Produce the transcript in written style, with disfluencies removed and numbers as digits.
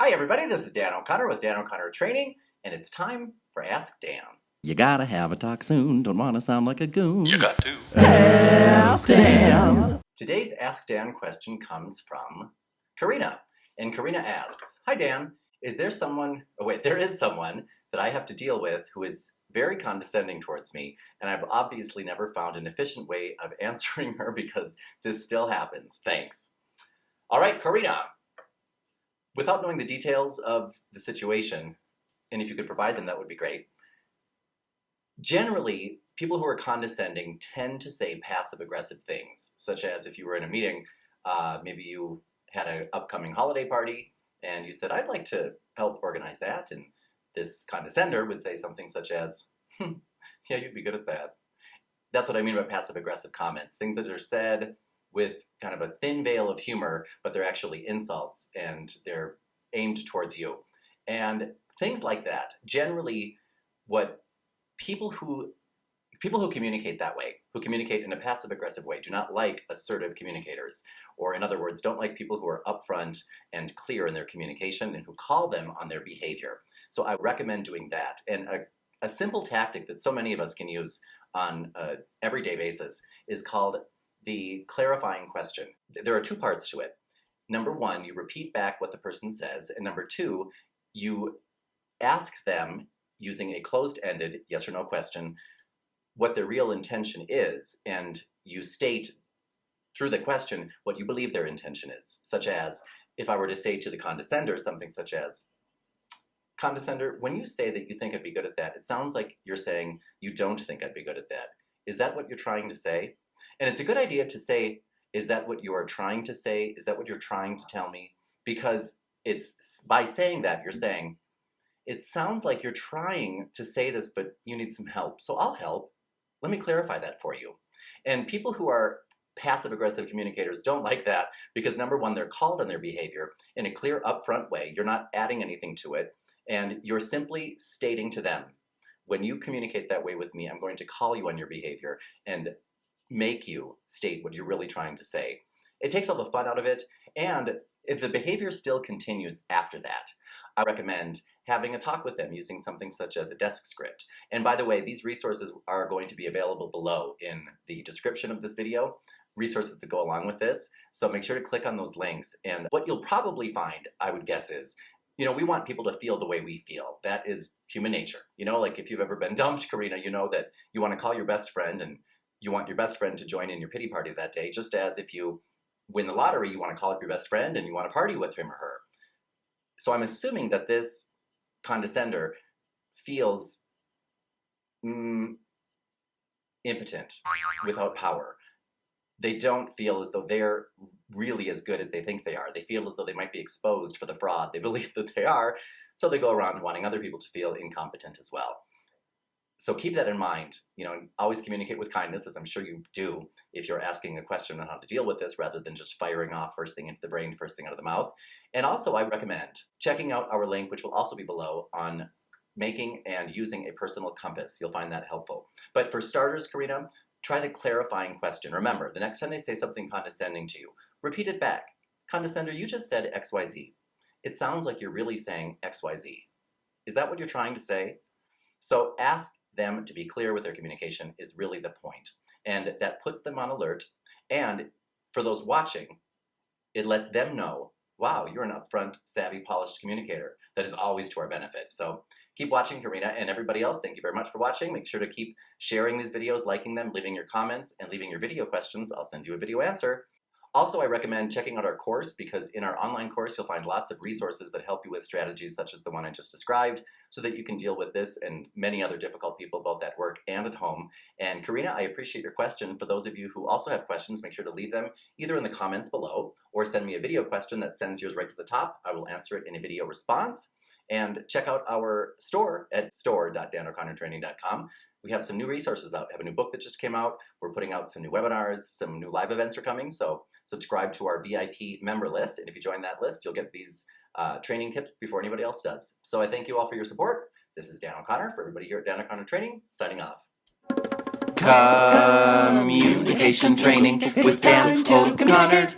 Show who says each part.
Speaker 1: Hi everybody, this is Dan O'Connor with Dan O'Connor Training, and it's time for Ask Dan.
Speaker 2: You gotta have a talk soon, don't wanna sound like a goon.
Speaker 3: You got to.
Speaker 2: Ask Dan.
Speaker 1: Today's Ask Dan question comes from Karina, and Karina asks, Hi Dan, there is someone that I have to deal with who is very condescending towards me, and I've obviously never found an efficient way of answering her because this still happens. Thanks. All right, Karina, without knowing the details of the situation, and if you could provide them, that would be great. Generally, people who are condescending tend to say passive-aggressive things, such as if you were in a meeting, maybe you had an upcoming holiday party, and you said, I'd like to help organize that, and this condescender would say something such as, yeah, you'd be good at that. That's what I mean by passive-aggressive comments, things that are said with kind of a thin veil of humor, but they're actually insults, and they're aimed towards you. And things like that, generally, what people who communicate that way, who communicate in a passive-aggressive way, do not like assertive communicators, or in other words, don't like people who are upfront and clear in their communication and who call them on their behavior. So I recommend doing that. And a simple tactic that so many of us can use on an everyday basis is called the clarifying question. There are two parts to it. Number one, you repeat back what the person says, and number two, you ask them using a closed-ended yes or no question what their real intention is, and you state through the question what you believe their intention is, such as if I were to say to the condescender something such as, Condescender, when you say that you think I'd be good at that, it sounds like you're saying you don't think I'd be good at that. Is that what you're trying to say? And it's a good idea to say, is that what you are trying to say? Is that what you're trying to tell me? Because it's by saying that, you're saying, it sounds like you're trying to say this, but you need some help. So I'll help. Let me clarify that for you. And people who are passive-aggressive communicators don't like that because, number one, they're called on their behavior in a clear, upfront way. You're not adding anything to it, and you're simply stating to them, when you communicate that way with me, I'm going to call you on your behavior and make you state what you're really trying to say. It takes all the fun out of it, and if the behavior still continues after that, I recommend having a talk with them using something such as a desk script. And by the way, these resources are going to be available below in the description of this video, resources that go along with this, so make sure to click on those links. And what you'll probably find, I would guess, is we want people to feel the way we feel. That is human nature. Like if you've ever been dumped, Karina, you know that you want to call your best friend and you want your best friend to join in your pity party that day, just as if you win the lottery, you want to call up your best friend and you want to party with him or her. So I'm assuming that this condescender feels impotent, without power. They don't feel as though they're really as good as they think they are. They feel as though they might be exposed for the fraud they believe that they are, so they go around wanting other people to feel incompetent as well. So keep that in mind. Always communicate with kindness, as I'm sure you do if you're asking a question on how to deal with this rather than just firing off first thing into the brain, first thing out of the mouth. And also I recommend checking out our link, which will also be below, on making and using a personal compass. You'll find that helpful. But for starters, Karina, try the clarifying question. Remember, the next time they say something condescending to you, repeat it back. Condescender, you just said XYZ. It sounds like you're really saying XYZ. Is that what you're trying to say? So ask them to be clear with their communication is really the point. And that puts them on alert. And for those watching, it lets them know, wow, you're an upfront, savvy, polished communicator. That is always to our benefit. So keep watching, Karina, and everybody else, thank you very much for watching. Make sure to keep sharing these videos, liking them, leaving your comments, and leaving your video questions. I'll send you a video answer. Also, I recommend checking out our course because in our online course, you'll find lots of resources that help you with strategies such as the one I just described so that you can deal with this and many other difficult people both at work and at home. And Karina, I appreciate your question. For those of you who also have questions, make sure to leave them either in the comments below or send me a video question that sends yours right to the top. I will answer it in a video response. And check out our store at store.danoconnortraining.com. We have some new resources out. We have a new book that just came out. We're putting out some new webinars. Some new live events are coming. So subscribe to our VIP member list. And if you join that list, you'll get these training tips before anybody else does. So I thank you all for your support. This is Dan O'Connor for everybody here at Dan O'Connor Training, signing off.
Speaker 2: Communication training with Dan O'Connor.